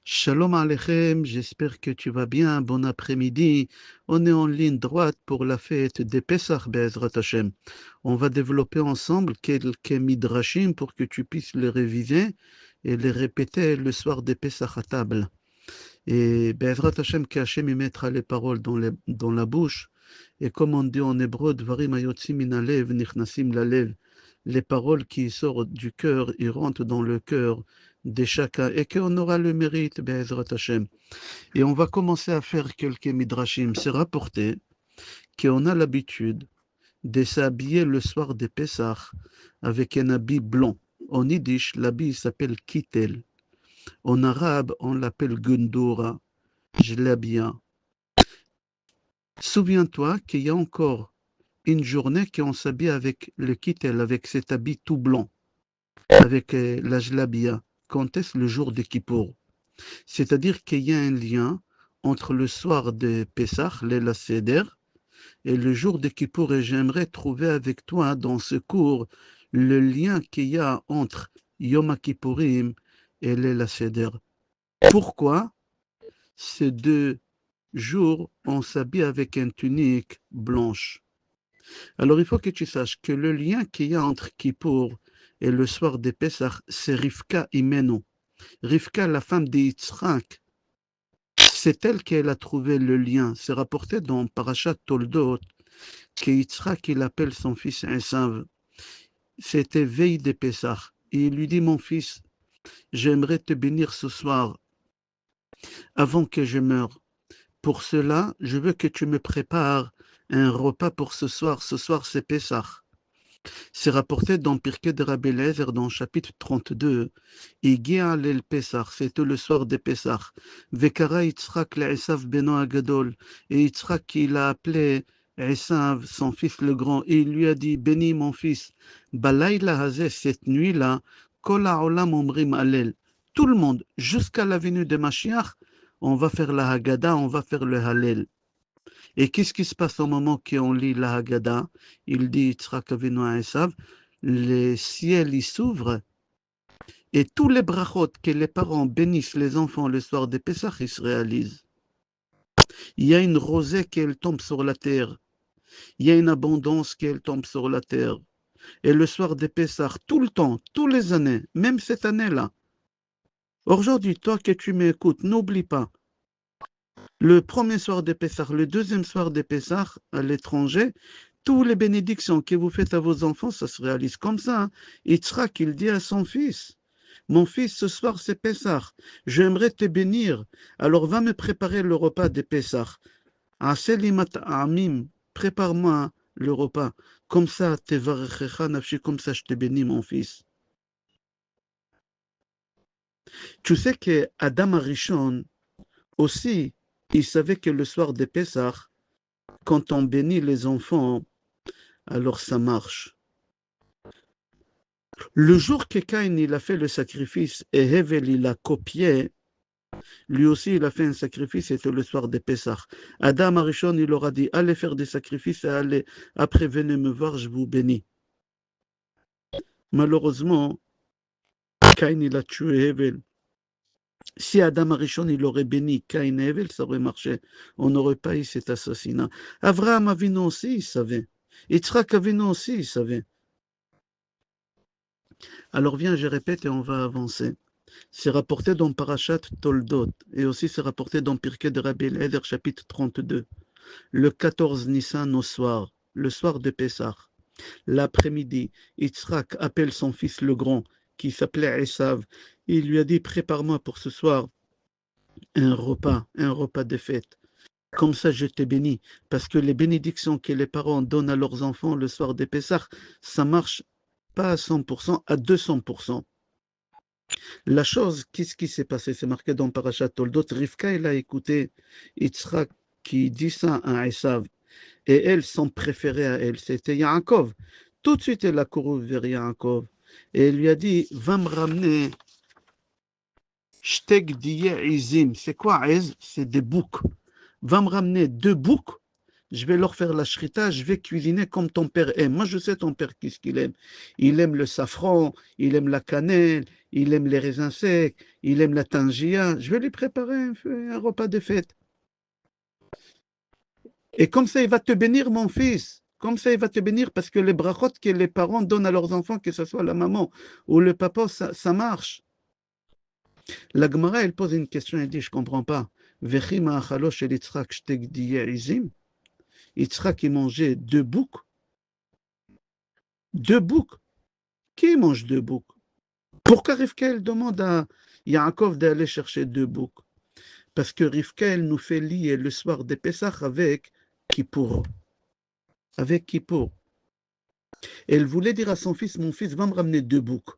Shalom Aleichem, j'espère que tu vas bien. Bon après-midi. On est en ligne droite pour la fête des Pessah Be'ezrat Hashem. On va développer ensemble quelques midrashim pour que tu puisses les réviser et les répéter le soir des Pessah à table. Et Be'ezrat Hashem, qu'Hashem y mettra les paroles dans la bouche. Et comme on dit en hébreu, Dvarim hayotzim min halev nichnasim lalev. Les paroles qui sortent du cœur, ils rentrent dans le cœur de chacun. Et qu'on aura le mérite, Be'ezrat Hashem. Et on va commencer à faire quelques midrashim. C'est rapporté qu'on a l'habitude de s'habiller le soir des Pessah avec un habit blanc. En yiddish, l'habit s'appelle kittel. En arabe, on l'appelle gundura, jlabia. Souviens-toi qu'il y a encore une journée qu'on s'habille avec le kittel, avec cet habit tout blanc, avec la jlabia. Quand est-ce le jour de Kippour? C'est-à-dire qu'il y a un lien entre le soir de Pessah, Leila Seder, et le jour de Kippour. Et j'aimerais trouver avec toi dans ce cours le lien qu'il y a entre Yom Kippourim et Leila Seder. Pourquoi ces deux jours on s'habille avec une tunique blanche? Alors il faut que tu saches que le lien qu'il y a entre Kippour et le soir de Pessah, c'est Rivka Imeno. Rivka, la femme d'Yitzhak, c'est elle qui a trouvé le lien. C'est rapporté dans Parashat Toldot que Yitzhak, il appelle son fils Esav. C'était veille de Pessah. Et il lui dit, mon fils, j'aimerais te bénir ce soir avant que je meure. Pour cela, je veux que tu me prépares un repas pour ce soir. Ce soir, c'est Pessah. C'est rapporté dans Pirkei de Rabbi Eliezer, dans le chapitre 32. Igia lel Pessah, c'était le soir de Pessah. Vekara Yitzhak le Esav beno Agadol. Et Yitzhak, il a appelé Esav, son fils le grand, et il lui a dit, bénis mon fils, Balayla hazeh, cette nuit-là, Kol ha'olam omrim Hallel. Tout le monde, jusqu'à la venue de Mashiach, on va faire la Haggadah, on va faire le Hallel. Et qu'est-ce qui se passe au moment qu'on lit la Haggadah? Il dit Yitzhak Avinu à Esav, les ciels ils s'ouvrent et tous les brachot que les parents bénissent les enfants le soir de Pessah, ils se réalisent. Il y a une rosée qui tombe sur la terre. Il y a une abondance qui tombe sur la terre. Et le soir de Pessah, tout le temps, tous les années, même cette année-là. Aujourd'hui, toi que tu m'écoutes, n'oublie pas, le premier soir de Pessah, le deuxième soir de Pessah à l'étranger, toutes les bénédictions que vous faites à vos enfants, ça se réalise comme ça. Yitzhak, il dit à son fils, mon fils, ce soir c'est Pessah, j'aimerais te bénir, alors va me préparer le repas de Pessah. Aselimat Amim, prépare-moi le repas. Comme ça, tevarechecha nafshi, comme ça je te bénis, mon fils. Tu sais que Adam Arishon aussi, il savait que le soir de Pessah, quand on bénit les enfants, alors ça marche. Le jour que Caïn il a fait le sacrifice et Hevel il a copié, lui aussi il a fait un sacrifice, c'était le soir de Pessah. Adam Arishon il leur a dit, allez faire des sacrifices et allez, après venez me voir, je vous bénis. Malheureusement, Caïn il a tué Hevel. Si Adam Arishon il aurait béni Caïn et Hevel, ça aurait marché. On n'aurait pas eu cet assassinat. Avraham Avinu aussi, il savait. Yitzhak Avinu aussi, il savait. Alors viens, je répète et on va avancer. C'est rapporté dans Parashat Toldot et aussi c'est rapporté dans Pirkei de Rabbi Eliezer chapitre 32. Le 14 Nissan au soir, le soir de Pessah, l'après-midi, Yitzhak appelle son fils le grand qui s'appelait Esav. Il lui a dit prépare-moi pour ce soir un repas de fête. Comme ça, je te bénis. Parce que les bénédictions que les parents donnent à leurs enfants le soir des Pessah, ça marche pas à 100%, à 200%. La chose, qu'est-ce qui s'est passé? C'est marqué dans Parashat Toldot. Rivka, elle a écouté Yitzhak qui dit ça à Esav. Et elle, son préféré à elle, c'était Yaakov. Tout de suite, elle a couru vers Yaakov. Et elle lui a dit, va me ramener Shtek diye izim. C'est quoi, Ez? C'est des boucs. Va me ramener 2 boucs. je vais leur faire la shrita, je vais cuisiner comme ton père aime. Moi, je sais ton père qu'est-ce qu'il aime. Il aime le safran, il aime la cannelle, il aime les raisins secs, il aime la tangia. Je vais lui préparer un repas de fête. Et comme ça, il va te bénir, mon fils. Comme ça, il va te bénir parce que les brachot que les parents donnent à leurs enfants, que ce soit la maman ou le papa, ça marche. La Gemara, elle pose une question, elle dit, je ne comprends pas. Vechi ma'achalo shel Yitzhak shtek diye izim. Yitzhak, il mangeait 2 boucs. 2 boucs. Qui mange 2 boucs? Pourquoi Rivka, elle demande à Yaakov d'aller chercher 2 boucs? Parce que Rivka, elle nous fait lier le soir des Pessah avec Kippour. Avec Kippour. Elle voulait dire à son fils, mon fils, va me ramener 2 boucs.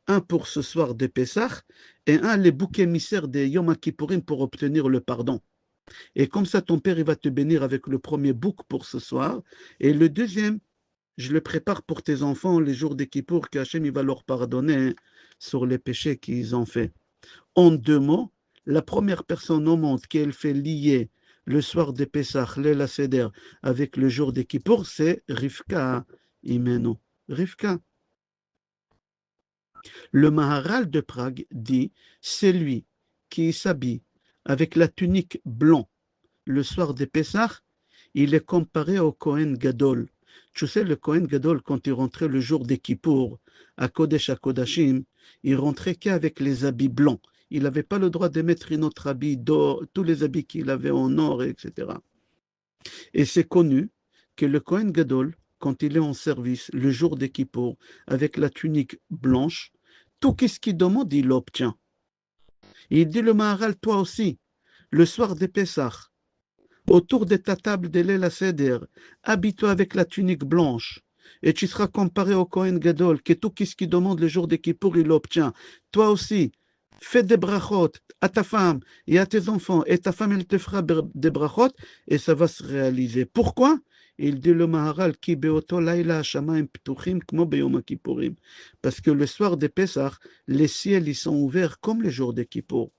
Un pour ce soir des Pessah et un les boucs émissaires des Yom Kippourim pour obtenir le pardon. Et comme ça, ton père, il va te bénir avec le premier bouc pour ce soir. Et le deuxième, je le prépare pour tes enfants les jours des Kippour, qu'Hachem, il va leur pardonner sur les péchés qu'ils ont faits. En 2 mots, la première personne au monde qu'elle fait lier le soir des Pessah, l'El Seder, avec le jour des Kippour, c'est Rivka Imenu. Rivka. Le Maharal de Prague dit, c'est lui qui s'habille avec la tunique blanc le soir des Pessah, il est comparé au Kohen Gadol. Tu sais, le Kohen Gadol, quand il rentrait le jour des Kippour, à Kodesh HaKodashim, il rentrait qu'avec les habits blancs. Il n'avait pas le droit de mettre un autre habit d'or, tous les habits qu'il avait en or, etc. Et c'est connu que le Kohen Gadol, quand il est en service, le jour des Kippour, avec la tunique blanche, tout ce qu'il demande, il l'obtient. Il dit le Maharal, toi aussi, le soir des Pessah, autour de ta table de l'El Seder, habille-toi avec la tunique blanche, et tu seras comparé au Kohen Gadol, que tout ce qu'il demande le jour des Kippour, il l'obtient. Toi aussi, fais des brachot à ta femme et à tes enfants, et ta femme, elle te fera des brachot, et ça va se réaliser. Pourquoi? Il dit le Maharal, Ki beoto laila hashamayim ptuchim kmo beyom Kippourim. Parce que le soir des Pessah, les ciels, ils sont ouverts comme les jours des Kippour.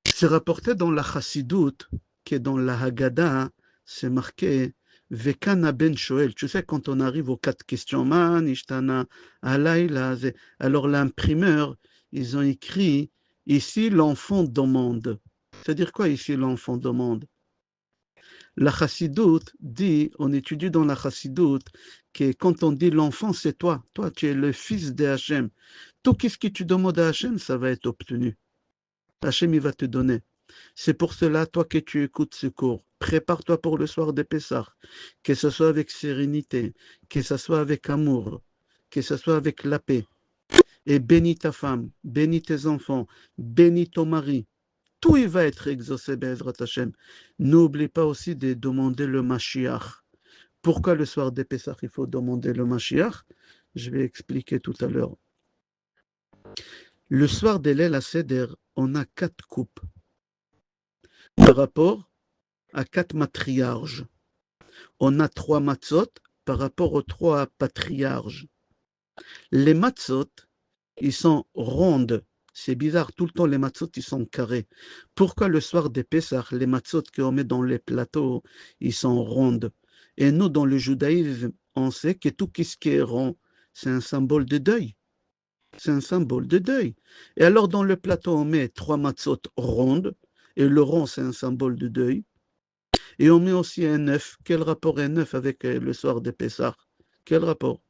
C'est rapporté dans la Chassidoute, qui est dans la Haggadah, c'est marqué Vekana ben Shoel. Tu sais, quand on arrive aux 4 questions, Man, Ishtana, Alayla, alors l'imprimeur, ils ont écrit ici l'enfant demande. C'est-à-dire quoi ici l'enfant demande? La Chassidoute dit, on étudie dans la Chassidoute, que quand on dit l'enfant, c'est toi. Toi, tu es le fils de Hachem. Tout ce que tu demandes à Hachem, ça va être obtenu. Hachem, il va te donner. C'est pour cela, toi que tu écoutes ce cours, prépare-toi pour le soir des Pessah, que ce soit avec sérénité, que ce soit avec amour, que ce soit avec la paix. Et bénis ta femme, bénis tes enfants, bénis ton mari. Tout il va être exaucé, Be'ezrat Hashem. N'oublie pas aussi de demander le Mashiach. Pourquoi le soir des Pessah, il faut demander le Mashiach? Je vais expliquer tout à l'heure. Le soir de l'El Seder, on a 4 coupes par rapport à 4 matriarches. On a 3 matzot par rapport aux 3 patriarches. Les matzot, ils sont rondes. C'est bizarre, tout le temps les matzot, ils sont carrés. Pourquoi le soir des Pessah, les matzot qu'on met dans les plateaux, ils sont rondes? Et nous, dans le judaïsme, on sait que tout ce qui est rond, c'est un symbole de deuil. C'est un symbole de deuil. Et alors, dans le plateau, on met 3 matzot rondes, et le rond, c'est un symbole de deuil. Et on met aussi un œuf. Quel rapport est un œuf avec le soir de Pessah? Quel rapport?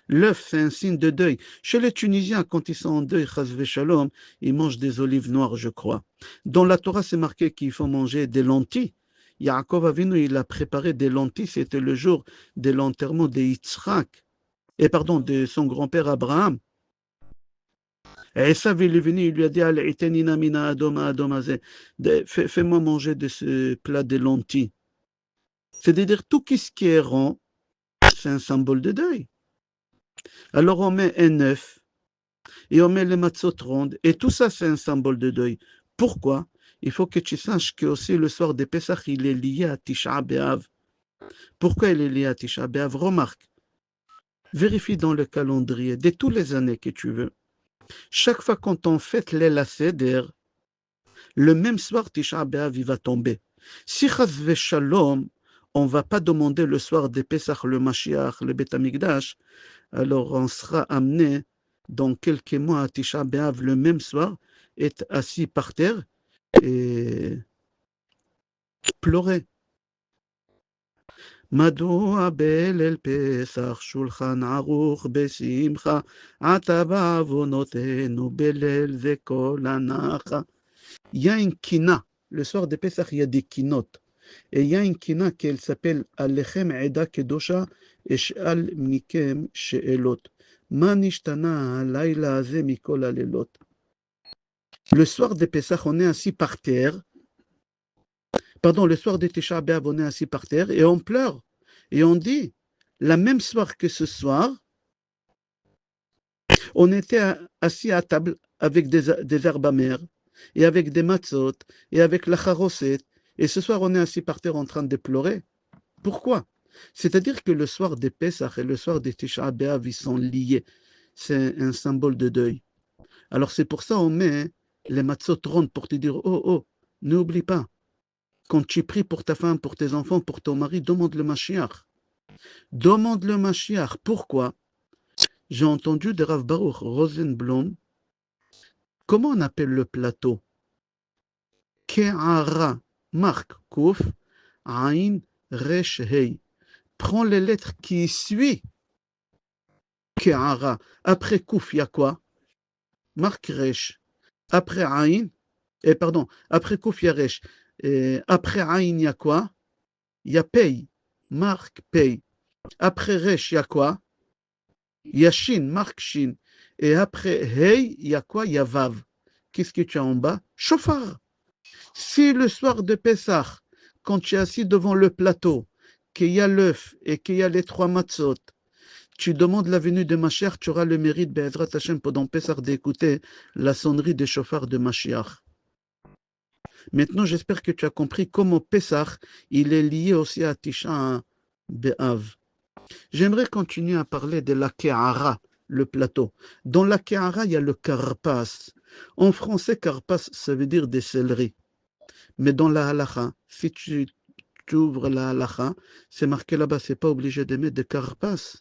L'œuf, c'est un signe de deuil. Chez les Tunisiens, quand ils sont en deuil, chas shalom, ils mangent des olives noires, je crois. Dans la Torah, c'est marqué qu'il faut manger des lentilles. Yaakov Avinu, il a préparé des lentilles. C'était le jour de l'enterrement de Yitzhak. Et pardon, de son grand-père Abraham. Et Esav, il est venu, il lui a dit, fais-moi manger de ce plat de lentilles. C'est-à-dire, tout ce qui est rond, c'est un symbole de deuil. Alors, on met un œuf, et on met les matzot rondes, et tout ça, c'est un symbole de deuil. Pourquoi? Il faut que tu saches que aussi le soir des Pessah, il est lié à Tisha B'Av. Pourquoi il est lié à Tisha B'Av? Remarque, vérifie dans le calendrier, de toutes les années que tu veux. Chaque fois quand on fête l'El Seder, le même soir, Tisha B'Av, il va tomber. Si chas v'shalom, on ne va pas demander le soir des Pesach, le Mashiach, le Beth Amikdash, alors on sera amené dans quelques mois à Tisha B'Av le même soir, être assis par terre et pleurer. מדוע בליל פסח שולחן ערוך בשמחה, עתה בעוונותינו בליל זה כל הנחה. Il y a une kina. Le soir de Pessah, il y a des kinotes. Et il y a une kina qui s'appelle Alechem Eda Kedosha Esh'al Mikem She'elot. Ma nishtana halayla haze mikol halelot. Le soir de Pessah, on est assis par terre. Pardon, le soir de Tisha B'Av, on est assis par terre et on pleure. Et on dit, la même soir que ce soir, on était assis à table avec des herbes amères et avec des matzot et avec la charoset. Et ce soir, on est assis par terre en train de pleurer. Pourquoi? C'est-à-dire que le soir des Pesach et le soir des Tisha B'Av, ils sont liés. C'est un symbole de deuil. Alors c'est pour ça qu'on met les matzot rondes pour te dire, oh, oh, n'oublie pas. Quand tu pries pour ta femme, pour tes enfants, pour ton mari, demande le Mashiach. Demande le Mashiach. Pourquoi? J'ai entendu de Rav Baruch Rosenblum. Comment on appelle le plateau? Ke'ara, marque, Kouf, Ain, Resh, Hei. Prends les lettres qui suivent Ke'ara. Après Kouf, il y a quoi? Marque Resh. Après Ain, pardon, après Kouf, il y a Resh. Après Ain, il y a quoi? Il y a Pei. Marque Pei. Après Resh, il y a quoi? Il y a Shin, marque Shin. Et après Hey, il y a quoi? Il y a Vav. Qu'est-ce que tu as en bas? Shofar. Si le soir de Pessah, quand tu es assis devant le plateau, qu'il y a l'œuf et qu'il y a les 3 matzot, tu demandes la venue de Mashiach, tu auras le mérite, Be'ezrat Hashem, pendant Pessah, d'écouter la sonnerie des chauffards de Mashiach. Maintenant, j'espère que tu as compris comment Pessah, il est lié aussi à Tisha B'Av. J'aimerais continuer à parler de la Ke'ara, le plateau. Dans la Ke'ara, il y a le karpas. En français, karpas, ça veut dire des céleris. Mais dans la halacha, si tu ouvres la halacha, c'est marqué là-bas, c'est pas obligé de mettre de karpas.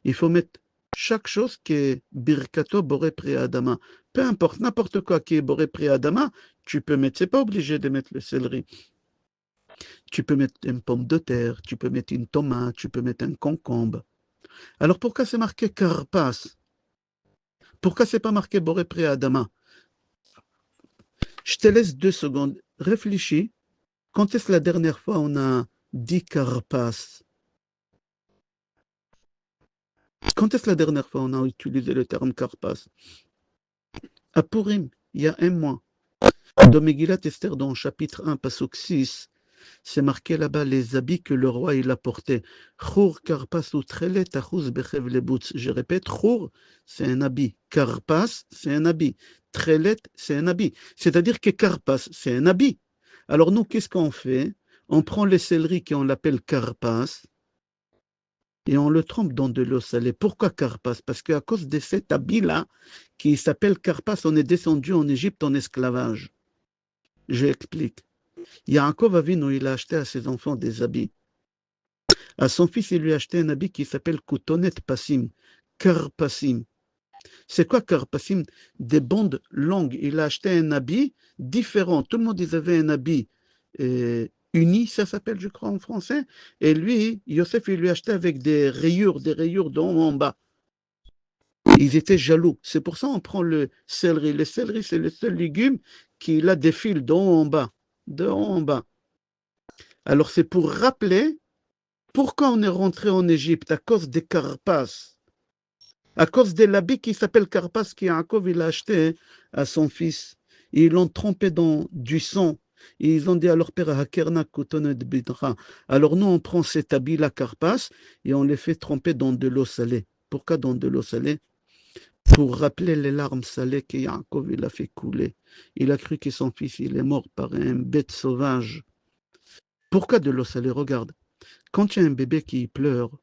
Il faut mettre chaque chose qui est birkato boré pri adama. Peu importe, n'importe quoi qui est boré pri adama, tu peux mettre. C'est pas obligé de mettre le céleri. Tu peux mettre une pomme de terre, tu peux mettre une tomate, tu peux mettre un concombre. Alors pourquoi c'est marqué karpas? Pourquoi c'est pas marqué boré pri adama? Je te laisse 2 secondes. Réfléchis. Quand est-ce la dernière fois on a dit karpas? Quand est-ce la dernière fois on a utilisé le terme karpas? À Purim, il y a 1 mois. Dans Megillat Esther, dans chapitre 1, pasuk 6, c'est marqué là-bas les habits que le roi il a portés. Chour karpas ou trelet achuz bechev lebutz. Je répète, chour, c'est un habit. Karpas, c'est un habit. Trelet, c'est un habit. C'est-à-dire que karpas, c'est un habit. Alors nous, qu'est-ce qu'on fait? On prend les céleris qu'on l'appelle karpas et on le trempe dans de l'eau salée. Pourquoi karpas? Parce qu'à cause de cet habit-là, qui s'appelle karpas, on est descendu en Égypte en esclavage. J'explique. Yaakov Avinu, il a acheté à ses enfants des habits. À son fils, il lui a acheté un habit qui s'appelle Koutonet Passim, Karpasim. C'est quoi Karpasim? Des bandes longues. Il a acheté un habit différent. Tout le monde, ils avaient un habit uni, ça s'appelle, je crois, en français. Et lui, Yosef, il lui a acheté avec des rayures d'en haut en bas. Ils étaient jaloux. C'est pour ça qu'on prend le céleri. Le céleri, c'est le seul légume qui a des fils d'en haut en bas. De haut en bas. Alors, c'est pour rappeler pourquoi on est rentré en Égypte à cause des karpas. À cause de l'habit qui s'appelle karpas, qui Yaakov il a acheté à son fils. Ils l'ont trempé dans du sang. Et ils ont dit à leur père, Hakerna Kotonet Bidra. Alors nous, on prend cet habit, la karpas, et on les fait tremper dans de l'eau salée. Pourquoi dans de l'eau salée? Pour rappeler les larmes salées que Yaakov il a fait couler. Il a cru que son fils il est mort par une bête sauvage. Pourquoi de l'eau salée? Regarde, quand tu as un bébé qui pleure,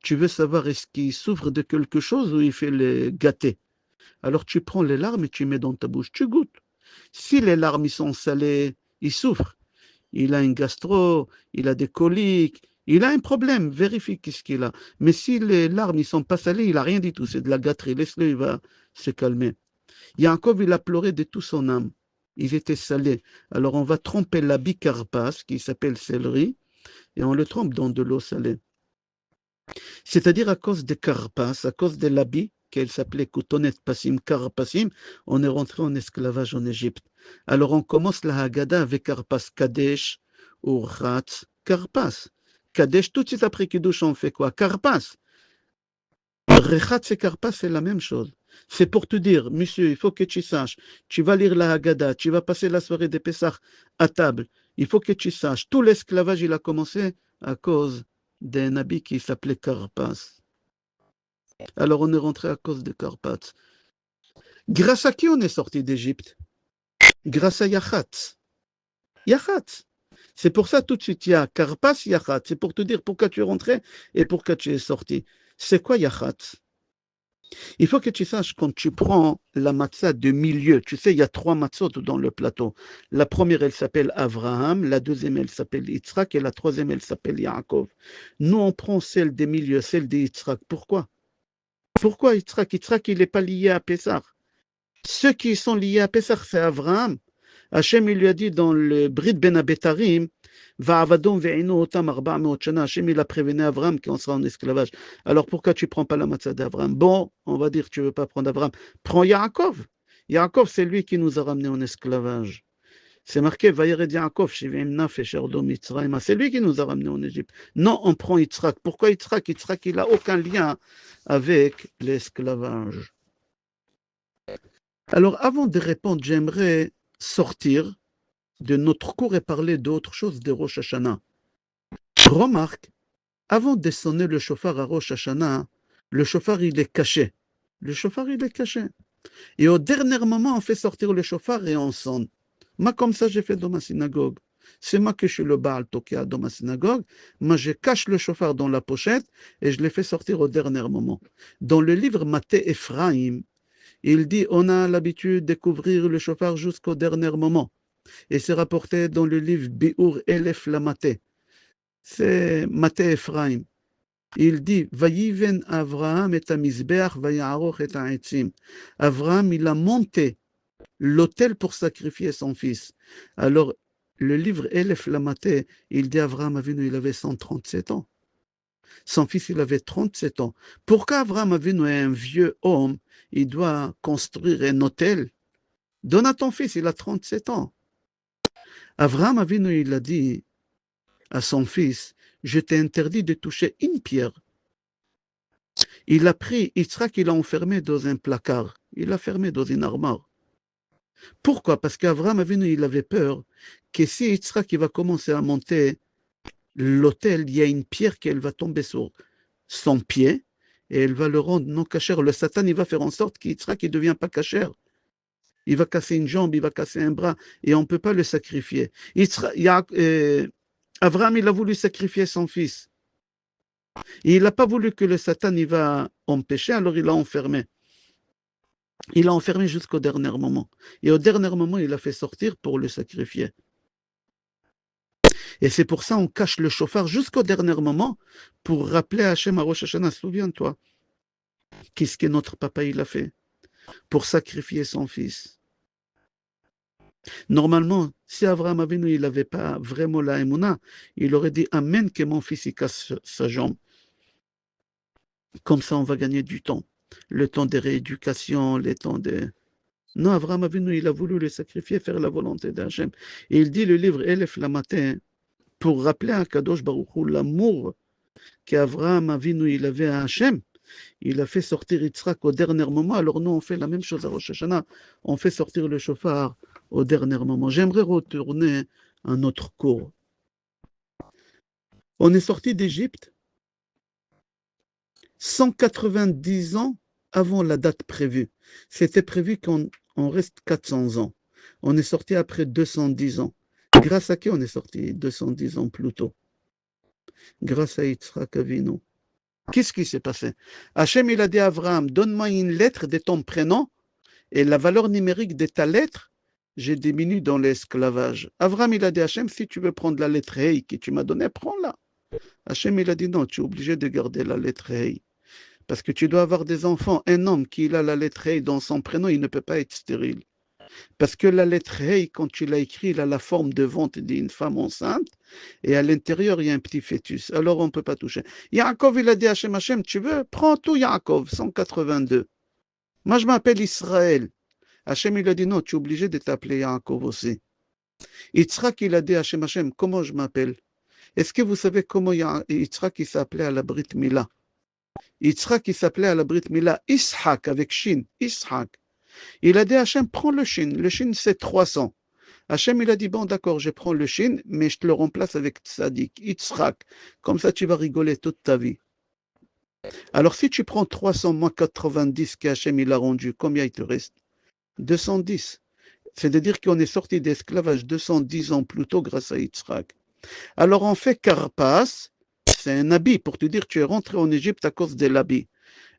tu veux savoir est-ce qu'il souffre de quelque chose ou il fait le gâter. Alors tu prends les larmes et tu mets dans ta bouche, tu goûtes. Si les larmes ils sont salées, il souffre. il a une gastro, il a des coliques, il a un problème, vérifie qu'est-ce qu'il a. Mais si les larmes ne sont pas salées, il n'a rien du tout, c'est de la gâterie, laisse-le, il va se calmer. Yaakov, il a pleuré de toute son âme. Ils étaient salés. Alors on va tremper l'habit carpas, qui s'appelle céleri, et on le trempe dans de l'eau salée. C'est-à-dire à cause des carpas, à cause de l'habit, qu'elle s'appelait Koutonet Passim, Karpasim, on est rentré en esclavage en Égypte. Alors on commence la Haggadah avec Karpas, Kadesh, ou Ratz, Karpas. Kadesh, tout de suite après Kiddush, on fait quoi? Karpas. Rechatz et Karpas, c'est la même chose. C'est pour te dire, monsieur, il faut que tu saches, tu vas lire la Haggadah, tu vas passer la soirée de Pessah à table. Il faut que tu saches, tout l'esclavage, il a commencé à cause d'un habit qui s'appelait Karpas. Alors on est rentré à cause de Karpas. Grâce à qui on est sorti d'Égypte? Grâce à Yachatz. Yachatz. C'est pour ça tout de suite, il y a Karpas, Yachatz. C'est pour te dire pourquoi tu es rentré et pourquoi tu es sorti. C'est quoi Yachatz? Il faut que tu saches, quand tu prends la matzah de milieu, tu sais, il y a 3 matzot dans le plateau. La première, elle s'appelle Avraham, la deuxième, elle s'appelle Yitzhak, et la troisième, elle s'appelle Yaakov. Nous, on prend celle des milieux, celle de Yitzhak. Pourquoi? Pourquoi Yitzhak? Yitzhak, il n'est pas lié à Pessah. Ceux qui sont liés à Pessah, c'est Avraham. Hachem, il lui a dit dans le Brit Ben Abetarim, Va'avadon ve'inu otam arba' me'ot shana. Hachem, il a prévenu Avraham qu'on sera en esclavage. Alors pourquoi tu ne prends pas la matzah d'Avraham? Bon, on va dire que tu ne veux pas prendre Avraham. Prends Yaakov. Yaakov, c'est lui qui nous a ramenés en esclavage. C'est marqué, Vayered Yaakov, Shivim Nafesh Erdom Mitzrayim. C'est lui qui nous a ramenés en Égypte. Non, on prend Yitzhak. Pourquoi Yitzhak? Yitzhak, il n'a aucun lien avec l'esclavage. Alors, avant de répondre, j'aimerais sortir de notre cours et parler d'autre chose de Rosh Hashanah. Remarque, avant de sonner le shofar à Rosh Hashanah, le shofar il est caché. Le shofar il est caché. Et au dernier moment, on fait sortir le shofar et on sonne. Moi, comme ça, j'ai fait dans ma synagogue. C'est moi que je suis le Baal Tokia dans ma synagogue. Moi, je cache le shofar dans la pochette et je l'ai fait sortir au dernier moment. Dans le livre Maté Ephraim, il dit on a l'habitude de couvrir le shofar jusqu'au dernier moment. Et c'est rapporté dans le livre Bi'ur Elef la Maté. C'est Maté Ephraim. Il dit Vayiven Avraham et Amizbeach Vayaroch et Aetzim. Avraham, il a monté l'autel pour sacrifier son fils. Alors, le livre Elef la Maté, il dit Avraham Avinu, il avait 137 ans. Son fils, il avait 37 ans. Pourquoi Avraham Avinu est un vieux homme? Il doit construire un autel. Donne à ton fils, il a 37 ans. Avraham Avinu, il a dit à son fils, je t'ai interdit de toucher une pierre. Il a pris Yitzhak, il l'a enfermé dans un placard. Il l'a fermé dans une armoire. Pourquoi? Parce qu'Avraham Avinu, il avait peur que si Yitzhak il va commencer à monter l'autel, il y a une pierre qui va tomber sur son pied et elle va le rendre non cachère. Le Satan, il va faire en sorte qu'Yitzhak ne devient pas cachère. Il va casser une jambe, il va casser un bras et on ne peut pas le sacrifier. Avraham, il a voulu sacrifier son fils. Et il n'a pas voulu que le Satan il va empêcher, alors il l'a enfermé. Il l'a enfermé jusqu'au dernier moment. Et au dernier moment, il l'a fait sortir pour le sacrifier. Et c'est pour ça qu'on cache le shofar jusqu'au dernier moment pour rappeler à Hachem à Rosh Hashanah, souviens-toi, qu'est-ce que notre papa il a fait pour sacrifier son fils. Normalement, si Avraham Avinu il n'avait pas vraiment la émouna, il aurait dit Amen que mon fils il casse sa jambe. Comme ça, on va gagner du temps. Le temps de rééducation, le temps de... Non, Avraham Avinu, il a voulu le sacrifier, faire la volonté d'Hachem. Et il dit le livre Elef la matin, pour rappeler à Kadosh Baruch Hu l'amour qu'Avraham Avinu il avait à Hachem. Il a fait sortir Yitzhak au dernier moment. Alors nous, on fait la même chose à Rosh Hashanah. On fait sortir le shofar au dernier moment. J'aimerais retourner à notre cours. On est sorti d'Égypte 190 ans avant la date prévue. C'était prévu qu'on reste 400 ans. On est sorti après 210 ans. Grâce à qui on est sorti 210 ans plus tôt? Grâce à Yitzhak Avinu. Qu'est-ce qui s'est passé? Hachem, il a dit à Avraham, donne-moi une lettre de ton prénom et la valeur numérique de ta lettre, j'ai diminué dans l'esclavage. Avram, il a dit à Hachem, si tu veux prendre la lettre Hey que tu m'as donnée, prends-la. Hachem, il a dit non, tu es obligé de garder la lettre Hey. Parce que tu dois avoir des enfants. Un homme qui a la lettre Hey dans son prénom, il ne peut pas être stérile. Parce que la lettre Hey, quand tu l'as écrit, il a la forme de ventre d'une femme enceinte. Et à l'intérieur, il y a un petit fœtus. Alors, on ne peut pas toucher. Yaakov, il a dit à Hachem, Hachem, tu veux? Prends tout, Yaakov, 182. Moi, je m'appelle Israël. Hachem, il a dit non, tu es obligé de t'appeler Yaakov aussi. Yitzhak, il a dit à Hachem, Hachem, comment je m'appelle? Est-ce que vous savez comment Yitzhak il s'appelait à la Brit Mila? Yitzhak il s'appelait à la Brit Mila Ishak avec Shin, Ishak. Il a dit à Hachem, prends le Shin. Le Shin, c'est 300. Hachem, il a dit, bon, d'accord, je prends le Shin, mais je te le remplace avec Tzadik, Yitzhak. Comme ça, tu vas rigoler toute ta vie. Alors, si tu prends 300 moins 90 qu'Hachem il a rendu, combien il te reste? 210. C'est-à-dire qu'on est sorti d'esclavage 210 ans plus tôt grâce à Yitzhak. Alors on fait Karpas, c'est un habit pour te dire tu es rentré en Égypte à cause de l'habit.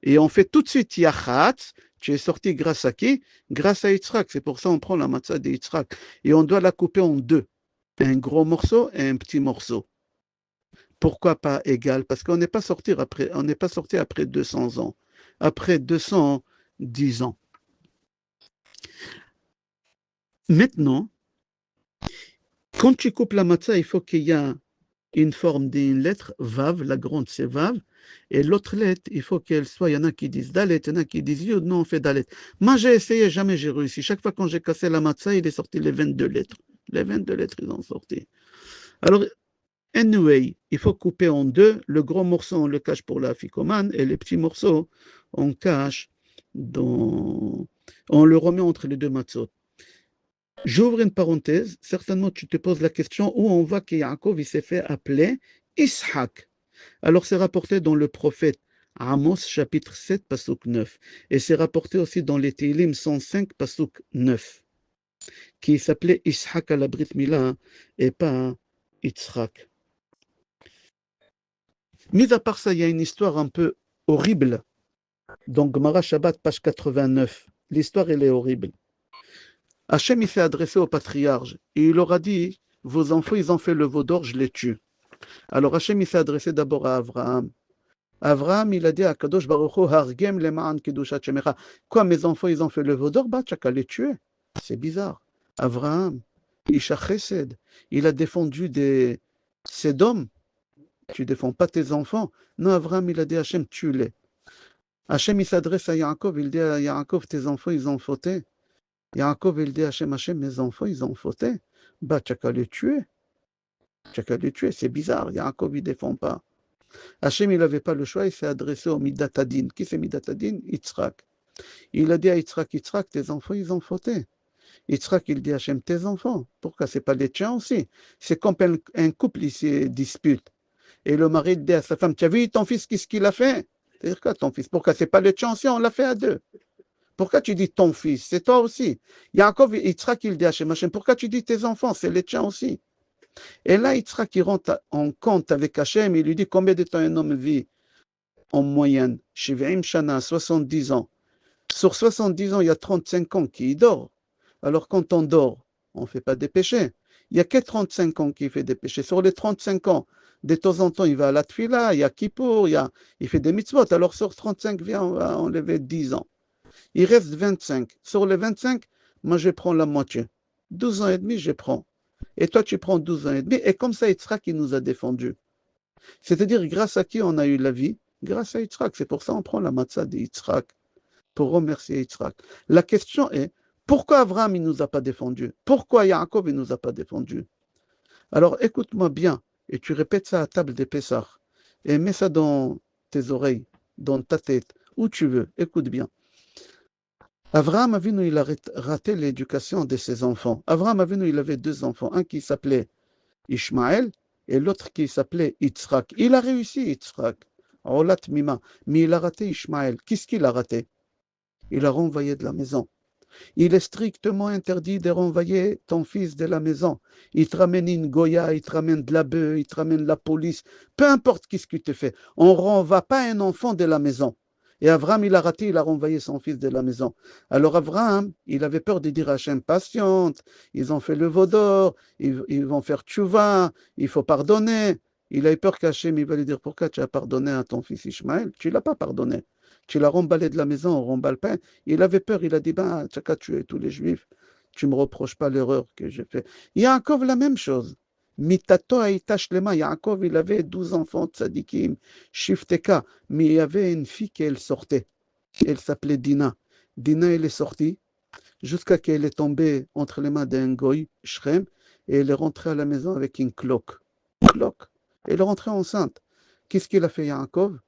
Et on fait tout de suite Yachat, tu es sorti grâce à qui? Grâce à Yitzhak. C'est pour ça qu'on prend la matzah de Yitzhak. Et on doit la couper en deux. Un gros morceau et un petit morceau. Pourquoi pas égal? Parce qu'on n'est pas sorti après 200 ans. Après 210 ans. Maintenant, quand tu coupes la matzah, il faut qu'il y ait une forme d'une lettre, Vav, la grande c'est Vav, et l'autre lettre, il faut qu'elle soit, il y en a qui disent Dalet, il y en a qui disent Yud, non, on fait Dalet. Moi, j'ai essayé, jamais j'ai réussi. Chaque fois quand j'ai cassé la matzah, il est sorti les 22 lettres. Les 22 lettres, ils ont sorti. Alors, anyway, il faut couper en deux. Le gros morceau, on le cache pour la ficomane, et les petits morceaux, on cache dans... On le remet entre les deux matzot. J'ouvre une parenthèse, certainement tu te poses la question où on voit que Yaakov il s'est fait appeler Ishak. Alors c'est rapporté dans le prophète Amos chapitre 7 pasuk 9 et c'est rapporté aussi dans les Tehillim 105 pasuk 9 qui s'appelait Ishak à la Brit Mila et pas Yitzhak. Mis à part ça, il y a une histoire un peu horrible. Donc Gemara Shabbat page 89. L'histoire elle est horrible. Hachem il s'est adressé au patriarche et il leur a dit, vos enfants ils ont fait le veau d'or, je les tue. Alors Hachem il s'est adressé d'abord à Abraham. Abraham il a dit à Kadosh Baruch Hu, Hargem le'ma'an kedushat shemecha. Quoi, mes enfants ils ont fait le veau d'or, bah tu as qu'à les tuer. C'est bizarre. Abraham, Isha Chesed, il a défendu des Sédom. Tu défends pas tes enfants. Non, Abraham il a dit à Hachem, tue-les. Hachem il s'adresse à Yaakov, il dit à Yaakov, tes enfants ils ont fauté. Yaakov, il dit à Hachem, Hachem, mes enfants, ils ont fauté. Bah, tu n'as qu'à les tuer. Tu n'as qu'à les tuer. C'est bizarre. Yaakov, il ne défend pas. Hachem, il n'avait pas le choix. Il s'est adressé au Midatadin. Qui c'est Midatadin? Yitzhak. Il a dit à Yitzhak, Yitzhak, tes enfants, ils ont fauté. Yitzhak, il dit à Hachem, tes enfants. Pourquoi? Ce n'est pas les tiens aussi. C'est comme un couple, il se dispute. Et le mari dit à sa femme, tu as vu ton fils, qu'est-ce qu'il a fait? C'est-à-dire quoi, ton fils? Pourquoi? Ce n'est pas les tiens aussi, on l'a fait à deux. Pourquoi tu dis ton fils? C'est toi aussi. Yaakov, Yitzhak, il dit à Hachem, pourquoi tu dis tes enfants? C'est les tiens aussi. Et là, Yitzhak, il rentre en compte avec Hachem, il lui dit combien de temps un homme vit en moyenne? Shiv'im Shana, 70 ans. Sur 70 ans, il y a 35 ans qui dort. Alors quand on dort, on ne fait pas des péchés. Il n'y a que 35 ans qui fait des péchés. Sur les 35 ans, de temps en temps, il va à la Tfila, il y a Kippour, il fait des mitzvot. Alors sur 35, viens, on va enlever 10 ans. Il reste 25. Sur les 25, moi je prends la moitié. 12 ans et demi, je prends. Et toi, tu prends 12 ans et demi. Et comme ça, Yitzhak, il nous a défendus. C'est-à-dire, grâce à qui on a eu la vie? Grâce à Yitzhak. C'est pour ça qu'on prend la matzah de Yitzhak, pour remercier Yitzhak. La question est, pourquoi Abraham, il ne nous a pas défendus? Pourquoi Yaakov, il ne nous a pas défendus? Alors, écoute-moi bien, et tu répètes ça à table des Pessah, et mets ça dans tes oreilles, dans ta tête, où tu veux. Écoute bien. Abraham Avinu, il a raté l'éducation de ses enfants. Abraham Avinu, il avait deux enfants, un qui s'appelait Ishmaël et l'autre qui s'appelait Yitzhak. Il a réussi Yitzhak, Olat Mima, mais il a raté Ishmaël. Qu'est-ce qu'il a raté? Il a renvoyé de la maison. Il est strictement interdit de renvoyer ton fils de la maison. Il te ramène une goya, il te ramène de la bœuf, il te ramène la police, peu importe qu'est-ce qu'il te fait. On ne renvoie pas un enfant de la maison. Et Abraham, il a raté, il a renvoyé son fils de la maison. Alors Abraham, il avait peur de dire à Hachem, patiente, ils ont fait le veau d'or, ils vont faire tchouva, il faut pardonner. Il a eu peur qu'Hachem, il va lui dire, pourquoi tu as pardonné à ton fils Ishmaël? Tu ne l'as pas pardonné. Tu l'as remballé de la maison, on remballe pas. Il avait peur, il a dit, ben, tu as tué tous les juifs, tu ne me reproches pas l'erreur que j'ai faite. Yaakov, la même chose. Mitato Haïta Shlema, Yaakov, il avait 12 enfants, tzadikim, shifteka, mais il y avait une fille qui elle sortait. Elle s'appelait Dina. Dina, elle est sortie jusqu'à qu'elle est tombée entre les mains d'un goy, Shrem, et elle est rentrée à la maison avec une cloque. Cloque. Elle est rentrée enceinte. Qu'est-ce qu'il a fait, Yaakov?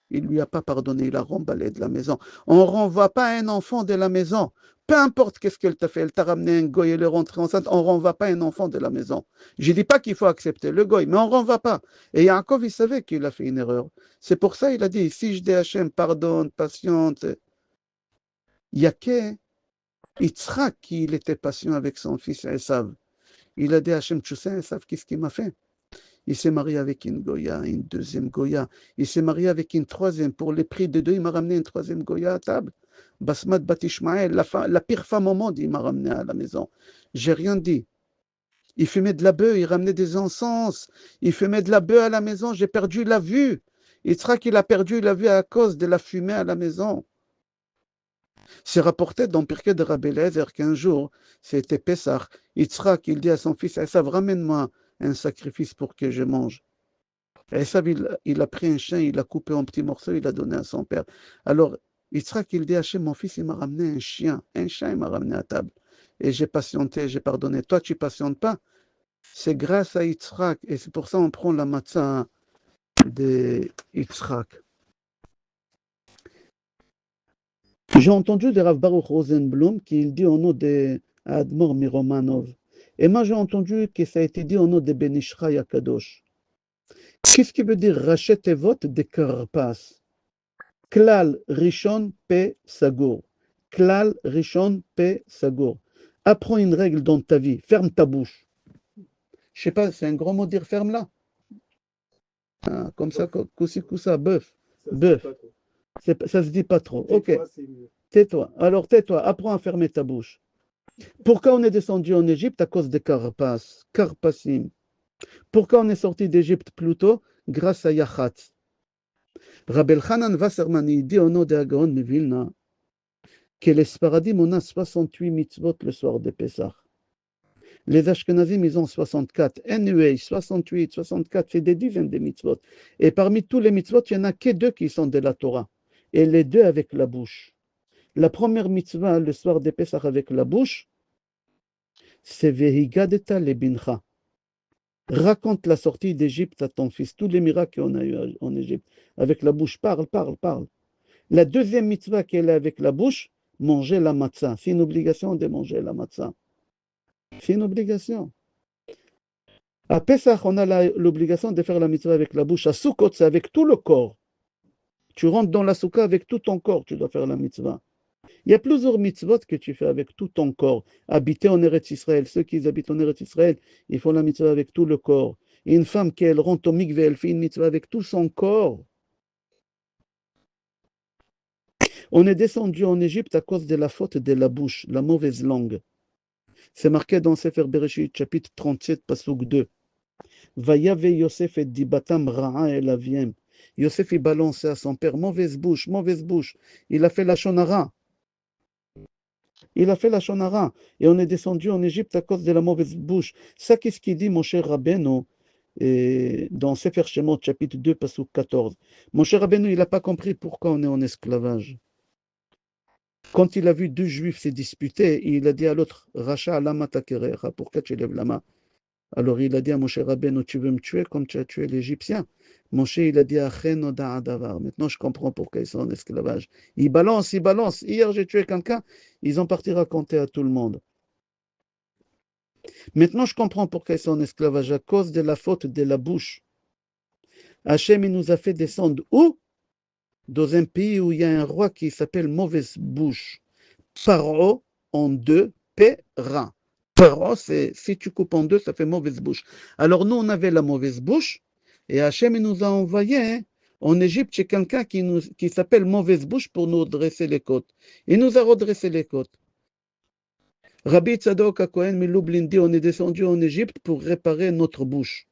Il ne lui a pas pardonné, il a remballé de la maison. On ne renvoie pas un enfant de la maison. Peu importe qu'est-ce qu'elle t'a fait, elle t'a ramené un goy, elle est rentrée enceinte, on ne renvoie pas un enfant de la maison. Je ne dis pas qu'il faut accepter le goy, mais on ne renvoie pas. Et Yaakov, il savait qu'il a fait une erreur. C'est pour ça qu'il a dit, si je dis à Hachem, pardonne, patiente, il n'y a que Yitzhak qui était patient avec son fils Esav. Il a dit à Hachem, tu sais, Esav, qu'est-ce qu'il m'a fait? Il s'est marié avec une Goya, une deuxième Goya. Il s'est marié avec une troisième. Pour les prix de deux, il m'a ramené une troisième Goya à table. Basmat Bat Ishmael, la pire femme au monde, il m'a ramené à la maison. J'ai rien dit. Il fumait de la bœuf, il ramenait des encens. Il fumait de la bœuf à la maison, j'ai perdu la vue. Yitzhak, il a perdu la vue à cause de la fumée à la maison. C'est rapporté dans Pirkei de Rabbi Eliezer qu'un jour, c'était Pessah. Yitzhak, il dit à son fils, Esav, ramène-moi un sacrifice pour que je mange. Esav, il a pris un chien, il l'a coupé en petits morceaux, il l'a donné à son père. Alors, Yitzhak, il dit à Hachem, mon fils, il m'a ramené un chien, il m'a ramené à table. Et j'ai patienté, j'ai pardonné. Toi, tu ne patientes pas. C'est grâce à Yitzhak. Et c'est pour ça qu'on prend la matzah de Yitzhak. J'ai entendu de Rav Baruch Rosenblum qu'il dit au nom de Admor Miromanov. Et moi, j'ai entendu que ça a été dit au nom de Ben Ishraï Akadosh. Qu'est-ce qui veut dire rachet evot de Karpas? Klal Rishon Pe Sagour. Klal Rishon Pe Sagour. Apprends une règle dans ta vie. Ferme ta bouche. Je sais pas, c'est un grand mot dire ferme là. Ah, comme ça, coussi coussa, bœuf. Bœuf. Ça se dit pas trop. Ok. Tais-toi. Alors tais-toi. Apprends à fermer ta bouche. Pourquoi on est descendu en Égypte? À cause des Karpas. Karpasim. Pourquoi on est sorti d'Égypte plus tôt? Grâce à Yachatz. Rabbi Elchanan Wasserman, il dit au nom de Agaon de Vilna que les Sparadim, on a 68 mitzvot le soir de Pessah. Les Ashkenazim, ils ont 64. Anyway, 68, 64, c'est des dizaines de mitzvot. Et parmi tous les mitzvot, il n'y en a que deux qui sont de la Torah. Et les deux avec la bouche. La première mitzvah, le soir de Pessah avec la bouche, c'est Vehigadeta lebincha. Raconte la sortie d'Égypte à ton fils, tous les miracles qu'on a eu en Égypte. Avec la bouche, parle, parle, parle. La deuxième mitzvah qu'elle a avec la bouche, manger la matzah. C'est une obligation de manger la matzah. C'est une obligation. À Pessah, on a l'obligation de faire la mitzvah avec la bouche. À Sukkot, c'est avec tout le corps. Tu rentres dans la soukha avec tout ton corps, tu dois faire la mitzvah. Il y a plusieurs mitzvot que tu fais avec tout ton corps. Habiter en Eretz Israël, ceux qui habitent en Eretz Israël, ils font la mitzvah avec tout le corps. Et une femme qui elle rentre au mikveh, elle fait une mitzvah avec tout son corps. On est descendu en Égypte à cause de la faute de la bouche, la mauvaise langue. C'est marqué dans Sefer Bereshit, chapitre 37, pasuk 2. Vayave Yosef et dibatam ra'a el aviem. Yosef il balançait à son père, mauvaise bouche, mauvaise bouche. Il a fait la shonara. Il a fait la shonara. Et on est descendu en Égypte à cause de la mauvaise bouche. Ça, qu'est-ce qu'il dit, mon cher Rabbeinu, dans Sefer Shemot, chapitre 2, pasuk 14. Mon cher Rabbeinu, il n'a pas compris pourquoi on est en esclavage. Quand il a vu deux juifs se disputer, il a dit à l'autre, Racha lama takerecha, pourquoi tu lèves la main? Alors il a dit à Moshe Rabbeinu, tu veux me tuer comme tu as tué l'Égyptien? Moshe, il a dit, maintenant je comprends pourquoi ils sont en esclavage. Ils balancent, ils balancent. Hier j'ai tué quelqu'un, ils ont parti raconter à tout le monde. Maintenant je comprends pourquoi ils sont en esclavage, à cause de la faute de la bouche. Hachem, il nous a fait descendre où? Dans un pays où il y a un roi qui s'appelle Mauvaise Bouche. Paro en deux, Péra. Paro, c'est si tu coupes en deux, ça fait mauvaise bouche. Alors nous, on avait la mauvaise bouche, et Hachem il nous a envoyé En Égypte, c'est quelqu'un qui s'appelle Mauvaise Bouche pour nous redresser les côtes. Il nous a redressé les côtes. Rabbi Tzadok HaKohen Milublin dit on est descendu en Égypte pour réparer notre bouche.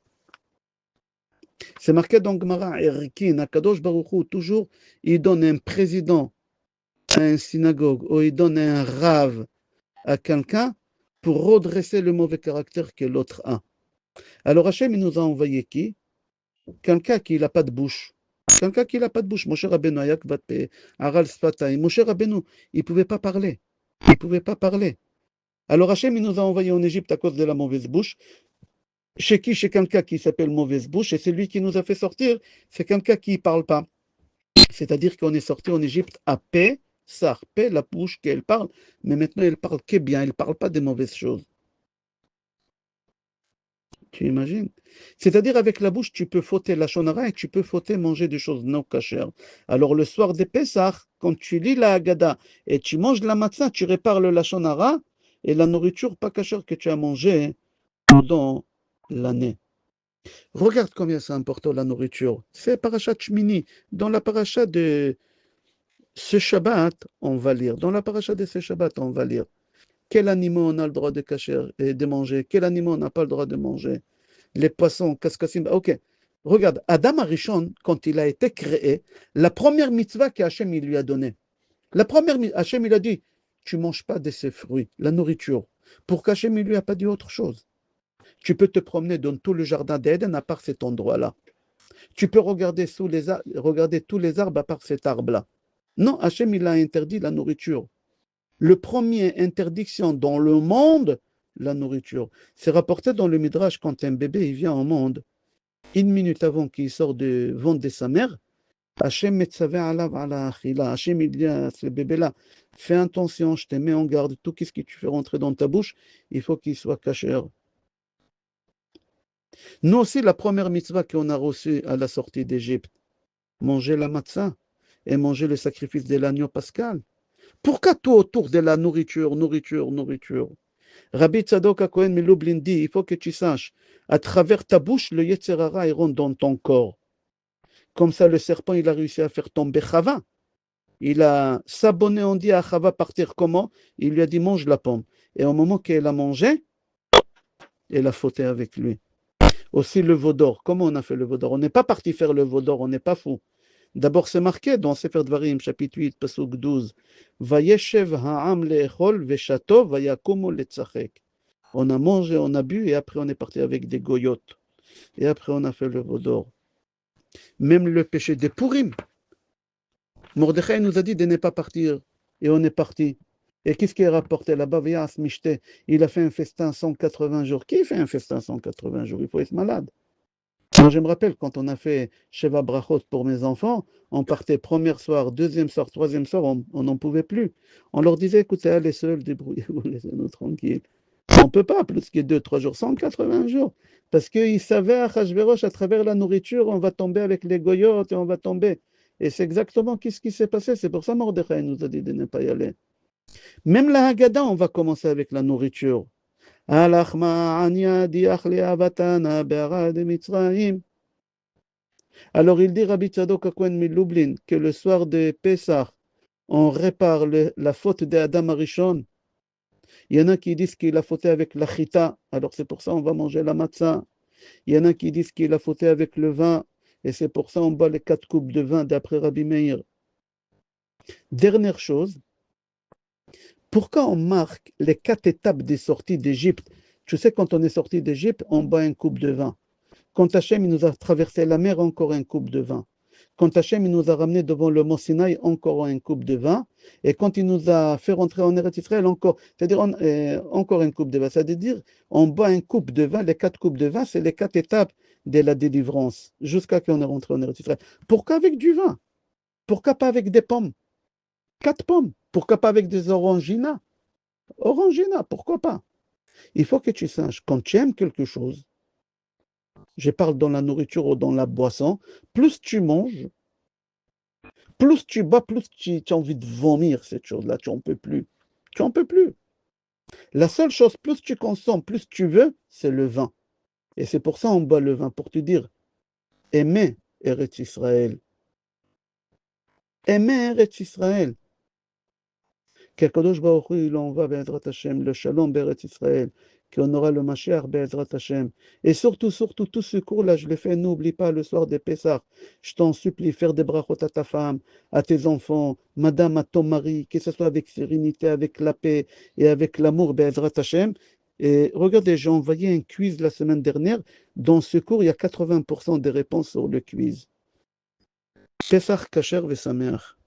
C'est marqué dans Gemara Erkin, Akadosh Baruch Hu, toujours, il donne un président à une synagogue ou il donne un rave à quelqu'un pour redresser le mauvais caractère que l'autre a. Alors Hachem, il nous a envoyé qui? Quelqu'un qui n'a pas de bouche. Quelqu'un qui n'a pas de bouche. Moshe Rabbeinu, Ayak Vatpe, Aral Sfatay. Moshe Rabbeinu, il ne pouvait pas parler. Il ne pouvait pas parler. Alors Hachem, il nous a envoyé en Égypte à cause de la mauvaise bouche. Chez qui? Chez quelqu'un qui s'appelle mauvaise bouche. Et c'est lui qui nous a fait sortir. C'est quelqu'un qui ne parle pas. C'est-à-dire qu'on est sorti en Égypte à paix, ça, paix, la bouche qu'elle parle. Mais maintenant, elle parle que bien. Elle ne parle pas des mauvaises choses. Tu imagines? C'est-à-dire avec la bouche, tu peux fauter la shonara et tu peux fauter manger des choses non cachères. Alors le soir des Pessah, quand tu lis la Haggadah et tu manges la matzah, tu répares le lachonara et la nourriture pas cachère que tu as mangée pendant l'année. Regarde combien c'est important la nourriture. C'est parachat Shmini. Dans la paracha de ce Shabbat, on va lire. Dans la paracha de ce Shabbat, on va lire. Quel animal on a le droit de cacher et de manger? Quel animal on n'a pas le droit de manger? Les poissons, kaskassim. Ok. Regarde, Adam Arishon, quand il a été créé, la première mitzvah qu'Hachem il lui a donnée, la première Hachem il a dit, tu ne manges pas de ces fruits, la nourriture. Pour qu'Hachem il lui a pas dit autre chose. Tu peux te promener dans tout le jardin d'Éden à part cet endroit-là. Tu peux regarder tous les arbres à part cet arbre-là. Non, Hachem il a interdit la nourriture. Le premier interdiction dans le monde, la nourriture. C'est rapporté dans le Midrash quand un bébé il vient au monde. Une minute avant qu'il sorte de ventre de sa mère, Hachem metzaveh alav ala achila. Hachem il dit à ce bébé-là, fais attention, je te mets en garde, tout ce que tu fais rentrer dans ta bouche, il faut qu'il soit caché. Nous aussi, la première mitzvah qu'on a reçue à la sortie d'Égypte, manger la matzah et manger le sacrifice de l'agneau pascal. Pourquoi tout autour de la nourriture, nourriture, nourriture? Rabbi Tzadok HaKohen Milublin dit, il faut que tu saches, à travers ta bouche, le Yetzer Hara il rentre dans ton corps. Comme ça, le serpent, il a réussi à faire tomber Chava. Il a sabonné, on dit à Chava partir comment? Il lui a dit, mange la pomme. Et au moment qu'elle a mangé, elle a fauté avec lui. Aussi le veau d'or. Comment on a fait le veau d'or? On n'est pas parti faire le veau d'or, on n'est pas fou. D'abord, c'est marqué dans Sefer Dvarim, chapitre 8, pasuk 12. Vayeshev ha'am le'echol ve'shato vayakumu le'tzachek. On a mangé, on a bu, et après on est parti avec des goyotes. Et après on a fait le veau d'or. Même le péché des Purim. Mordechai nous a dit de ne pas partir. Et on est parti. Et qu'est-ce qui est rapporté là-bas? Il a fait un festin 180 jours. Qui fait un festin 180 jours? Il faut être malade. Moi, je me rappelle, quand on a fait Sheva Brachot pour mes enfants, on partait premier soir, deuxième soir, troisième soir, on n'en pouvait plus. On leur disait, écoutez, allez seuls, débrouillez-vous, laissez-nous tranquilles. On ne peut pas plus que 2-3 jours, 180 jours. Parce qu'ils savaient à Achashverosh, à travers la nourriture, on va tomber avec les goyotes et on va tomber. Et c'est exactement ce qui s'est passé. C'est pour ça que Mordechai nous a dit de ne pas y aller. Même la Haggadah, on va commencer avec la nourriture. Alors il dit Rabbi Tzadok HaKohen Milublin que le soir de Pessah, on répare la faute d'Adam Arishon. Il y en a qui disent qu'il a fauté avec la chita, alors c'est pour ça on va manger la matzah. Il y en a qui disent qu'il a fauté avec le vin, et c'est pour ça on boit les 4 coupes de vin d'après Rabbi Meir. Dernière chose, pourquoi on marque les 4 étapes des sorties d'Égypte? Tu sais, quand on est sorti d'Égypte, on boit une coupe de vin. Quand Hachem il nous a traversé la mer, encore une coupe de vin. Quand Hachem il nous a ramené devant le mont Sinaï, encore une coupe de vin. Et quand il nous a fait rentrer en Eretz Israël, encore, c'est-à-dire encore une coupe de vin. C'est-à-dire, on boit une coupe de vin, les 4 coupes de vin, c'est les 4 étapes de la délivrance, jusqu'à qu'on est rentré en Eretz Israël. Pourquoi avec du vin? Pourquoi pas avec des pommes? 4 pommes. Pourquoi pas avec des oranginas? Orangina, pourquoi pas? Il faut que tu saches, quand tu aimes quelque chose, je parle dans la nourriture ou dans la boisson, plus tu manges, plus tu bois, plus tu as envie de vomir cette chose-là, tu n'en peux plus. Tu n'en peux plus. La seule chose, plus tu consommes, plus tu veux, c'est le vin. Et c'est pour ça qu'on boit le vin, pour te dire, aimez Eretz Israël, aimer Eretz Israël. qu'Akadosh Baruch Hu, il envoie Be'ezrat Hashem, le Shalom Be'eretz Israël, qu'on aura le Mashiach Be'ezrat Hashem. Et surtout, tout ce cours-là, je le fais, n'oublie pas le soir des Pessah. Je t'en supplie, faire des brachot à ta femme, à tes enfants, madame, à ton mari, que ce soit avec sérénité, avec la paix et avec l'amour Be'ezrat Hashem. Et regardez, j'ai envoyé un quiz la semaine dernière. Dans ce cours, il y a 80% des réponses sur le quiz. Pessah Kasher Vesameach.